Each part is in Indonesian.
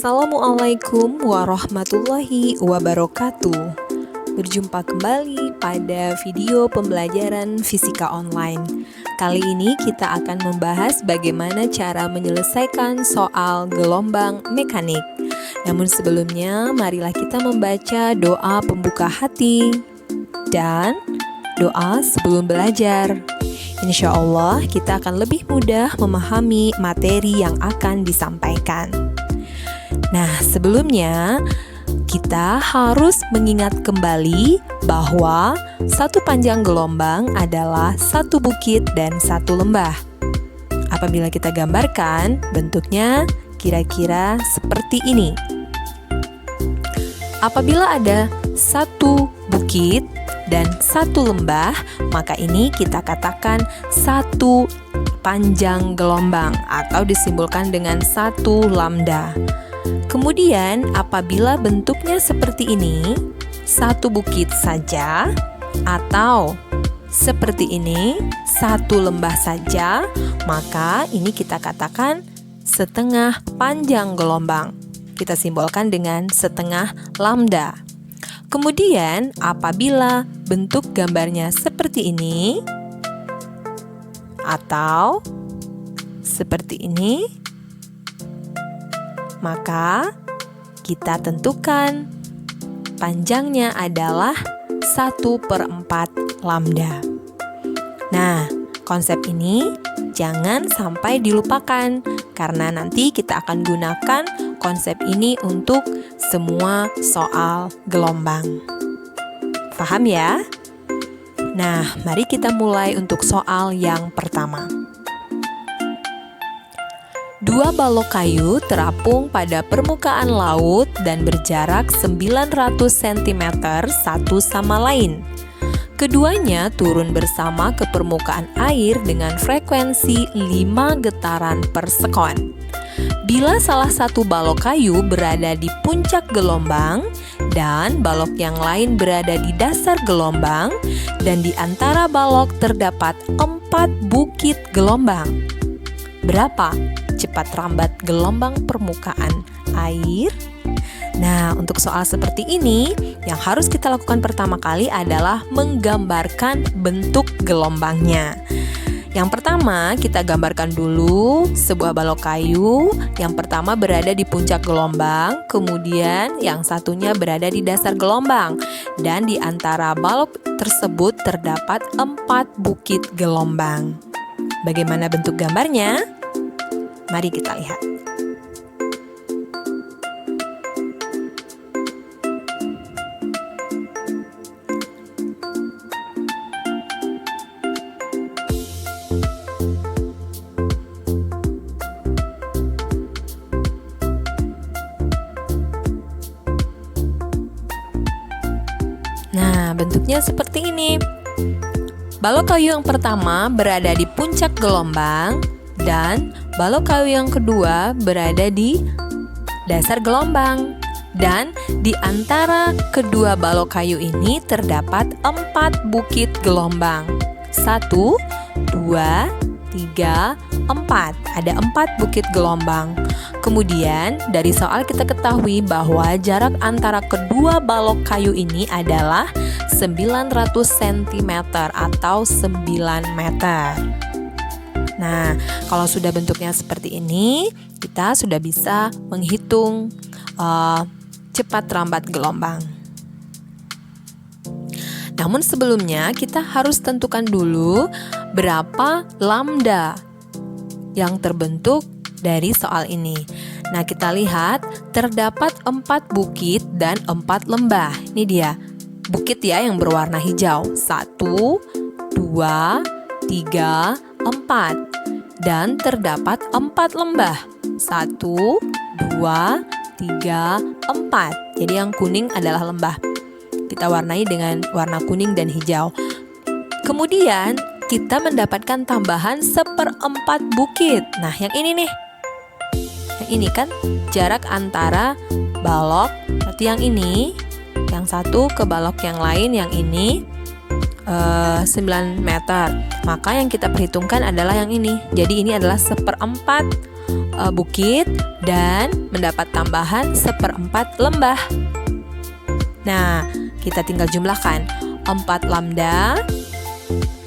Assalamualaikum warahmatullahi wabarakatuh. Berjumpa kembali pada video pembelajaran fisika online. Kali ini kita akan membahas bagaimana cara menyelesaikan soal gelombang mekanik. Namun sebelumnya, marilah kita membaca doa pembuka hati dan doa sebelum belajar. Insya Allah kita akan lebih mudah memahami materi yang akan disampaikan. Nah, sebelumnya kita harus mengingat kembali bahwa satu panjang gelombang adalah satu bukit dan satu lembah. Apabila kita gambarkan, bentuknya kira-kira seperti ini. Apabila ada satu bukit dan satu lembah, maka ini kita katakan satu panjang gelombang atau disimbolkan dengan satu lambda. Kemudian apabila bentuknya seperti ini, satu bukit saja, atau seperti ini, satu lembah saja, maka ini kita katakan setengah panjang gelombang. Kita simbolkan dengan setengah lambda. Kemudian apabila bentuk gambarnya seperti ini atau seperti ini, maka kita tentukan panjangnya adalah 1/4 lambda. Nah, konsep ini jangan sampai dilupakan karena nanti kita akan gunakan konsep ini untuk semua soal gelombang. Paham ya? Nah, mari kita mulai untuk soal yang pertama. Dua balok kayu terapung pada permukaan laut dan berjarak 900 cm satu sama lain. Keduanya turun bersama ke permukaan air dengan frekuensi 5 getaran per sekon. Bila salah satu balok kayu berada di puncak gelombang dan balok yang lain berada di dasar gelombang, dan di antara balok terdapat 4 bukit gelombang, berapa cepat rambat gelombang permukaan air? Nah, untuk soal seperti ini, yang harus kita lakukan pertama kali adalah menggambarkan bentuk gelombangnya. Yang pertama, kita gambarkan dulu sebuah balok kayu. Yang pertama berada di puncak gelombang, kemudian yang satunya berada di dasar gelombang. Dan di antara balok tersebut terdapat 4 bukit gelombang. Bagaimana bentuk gambarnya? Mari kita lihat. Nah, bentuknya seperti ini. Balok kayu yang pertama berada di puncak gelombang dan balok kayu yang kedua berada di dasar gelombang. Dan di antara kedua balok kayu ini terdapat 4 bukit gelombang. 1, 2, 3, 4. Ada 4 bukit gelombang. Kemudian dari soal kita ketahui bahwa jarak antara kedua balok kayu ini adalah 900 cm atau 9 meter. Nah, kalau sudah bentuknya seperti ini, kita sudah bisa menghitung cepat rambat gelombang. Namun sebelumnya kita harus tentukan dulu berapa lambda yang terbentuk dari soal ini. Nah, kita lihat terdapat 4 bukit dan 4 lembah. Ini dia, bukit ya yang berwarna hijau. 1, 2, 3, 4. Dan terdapat 4 lembah. 1, 2, 3, 4. Jadi yang kuning adalah lembah. Kita warnai dengan warna kuning dan hijau. Kemudian kita mendapatkan tambahan 1/4 bukit. Nah, yang ini nih. Yang ini kan jarak antara balok, berarti yang ini, yang satu ke balok yang lain, yang ini 9 meter. Maka yang kita perhitungkan adalah yang ini. Jadi ini adalah 1/4 bukit dan mendapat tambahan 1/4 lembah. Nah, kita tinggal jumlahkan 4 lambda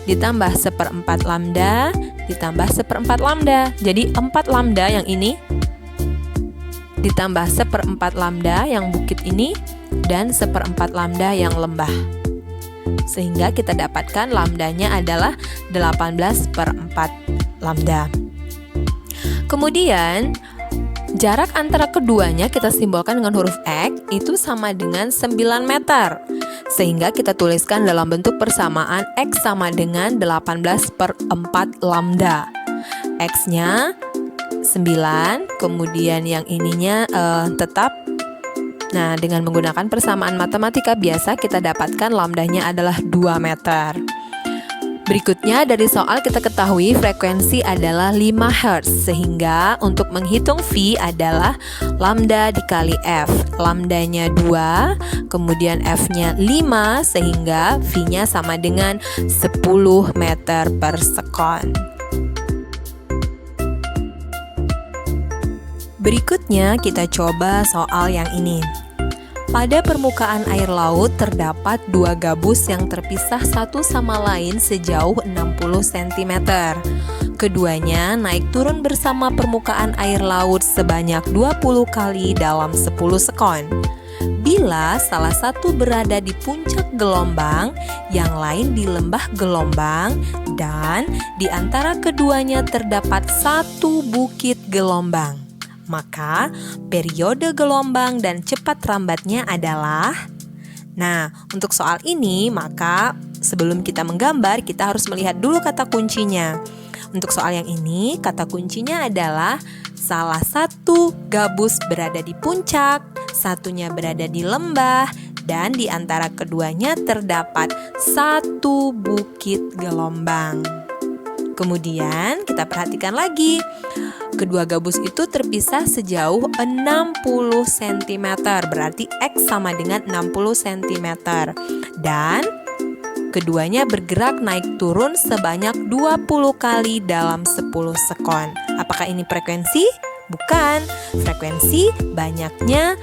ditambah 1/4 lambda ditambah 1/4 lambda. Jadi 4 lambda yang ini ditambah 1/4 lambda yang bukit ini dan 1/4 lambda yang lembah. Sehingga kita dapatkan lambdanya adalah 18/4 lambda. Kemudian jarak antara keduanya kita simbolkan dengan huruf X itu sama dengan 9 meter. Sehingga kita tuliskan dalam bentuk persamaan X sama dengan 18/4 lambda. X-nya 9, kemudian yang ininya tetap. Nah, dengan menggunakan persamaan matematika biasa kita dapatkan lambdanya adalah 2 meter. Berikutnya dari soal kita ketahui frekuensi adalah 5 Hz, sehingga untuk menghitung V adalah lambda dikali F. Lambdanya 2, kemudian F-nya 5, sehingga V-nya sama dengan 10 meter per sekon. Berikutnya kita coba soal yang ini. Pada permukaan air laut terdapat 2 gabus yang terpisah satu sama lain sejauh 60 cm. Keduanya naik turun bersama permukaan air laut sebanyak 20 kali dalam 10 sekon. Bila salah satu berada di puncak gelombang, yang lain di lembah gelombang, dan di antara keduanya terdapat satu bukit gelombang, maka periode gelombang dan cepat rambatnya adalah. Nah, untuk soal ini maka sebelum kita menggambar kita harus melihat dulu kata kuncinya. Untuk soal yang ini kata kuncinya adalah salah satu gabus berada di puncak, satunya berada di lembah, dan di antara keduanya terdapat satu bukit gelombang. Kemudian kita perhatikan lagi, kedua gabus itu terpisah sejauh 60 cm, berarti X sama dengan 60 cm. Dan keduanya bergerak naik turun sebanyak 20 kali dalam 10 sekon. Apakah ini frekuensi? Bukan. Frekuensi banyaknya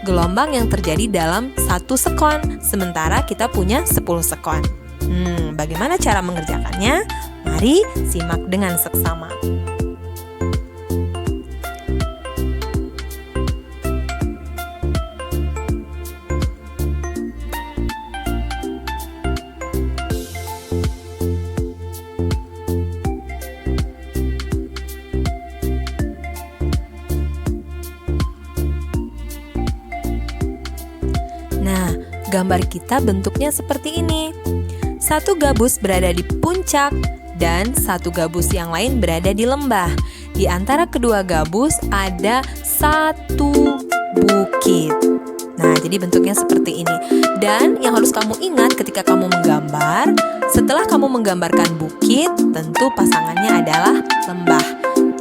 gelombang yang terjadi dalam 1 sekon, sementara kita punya 10 sekon. Bagaimana cara mengerjakannya? Mari simak dengan seksama. Nah, gambar kita bentuknya seperti ini. Satu gabus berada di puncak dan satu gabus yang lain berada di lembah. Di antara kedua gabus ada satu bukit. Nah, jadi bentuknya seperti ini. Dan yang harus kamu ingat ketika kamu menggambar, setelah kamu menggambarkan bukit, tentu pasangannya adalah lembah.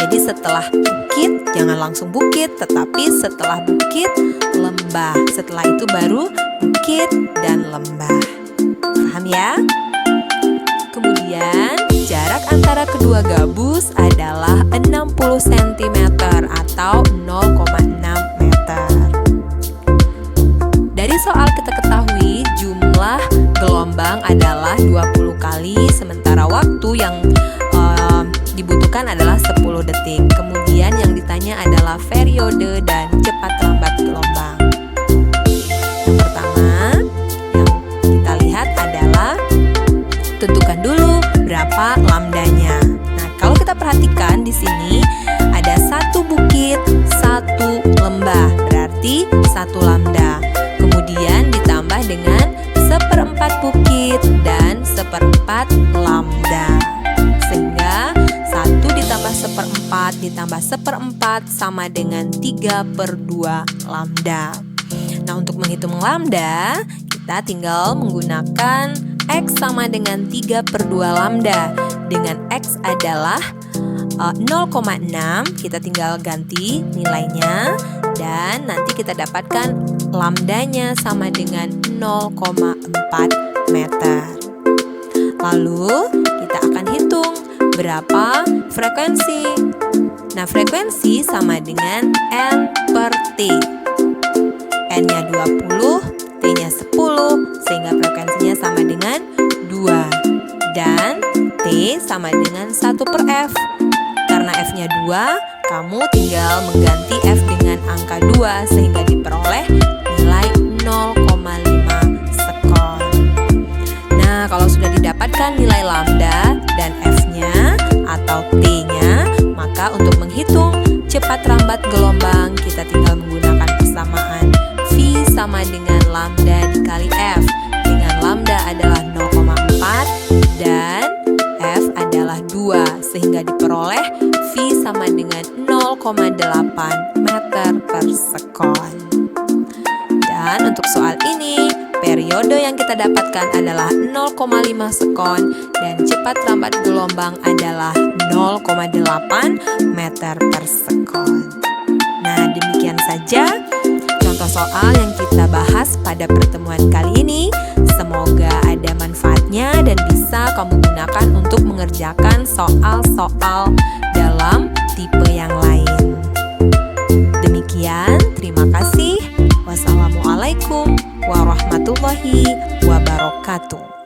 Jadi setelah bukit, jangan langsung bukit, tetapi setelah bukit, lembah. Setelah itu baru bukit dan lembah. Paham ya? Kemudian jarak antara kedua gabus adalah 60 cm atau 0,6 meter. Dari soal kita ketahui jumlah gelombang adalah 20 kali, sementara waktu yang dibutuhkan adalah 10 detik. Kemudian yang ditanya adalah periode dan cepat lambat gelombang. Yang pertama yang kita lihat adalah tentukan dulu berapa lambdanya. Nah, kalau kita perhatikan di sini ada satu bukit, satu lembah, berarti satu lambda. Kemudian ditambah dengan 1/4 bukit dan 1/4 lambda. Sehingga 1 ditambah 1/4 ditambah 1/4 sama dengan 3/2 lambda. Nah, untuk menghitung lambda, kita tinggal menggunakan X sama dengan 3/2 lambda. Dengan X adalah 0,6, kita tinggal ganti nilainya. Dan nanti kita dapatkan lambdanya sama dengan 0,4 meter. Lalu kita akan hitung berapa frekuensi. Nah, frekuensi sama dengan N per T. N-nya 20, T-nya 10, sehingga frekuensinya sama dengan 2. Dan T sama dengan 1 per F. Karena F-nya 2, kamu tinggal mengganti F dengan angka 2, sehingga diperoleh nilai 0,5 sekon. Nah, kalau sudah didapatkan nilai lambda dan F-nya atau T-nya, maka untuk menghitung cepat rambat gelombang, kita tinggal menggunakan persamaan V sama dengan lambda dikali F, dengan lambda adalah 0,4 dan F adalah 2, sehingga diperoleh V sama dengan 0,8 meter per sekon. Dan untuk soal ini, periode yang kita dapatkan adalah 0,5 sekon dan cepat rambat gelombang adalah 0,8 meter per sekon. Nah, demikian saja contoh soal yang kita bahas pada pertemuan kali ini. Semoga ada manfaatnya dan bisa kamu gunakan untuk mengerjakan soal-soal dalam tipe yang lain. Demikian, terima kasih. Wassalamualaikum warahmatullahi wabarakatuh.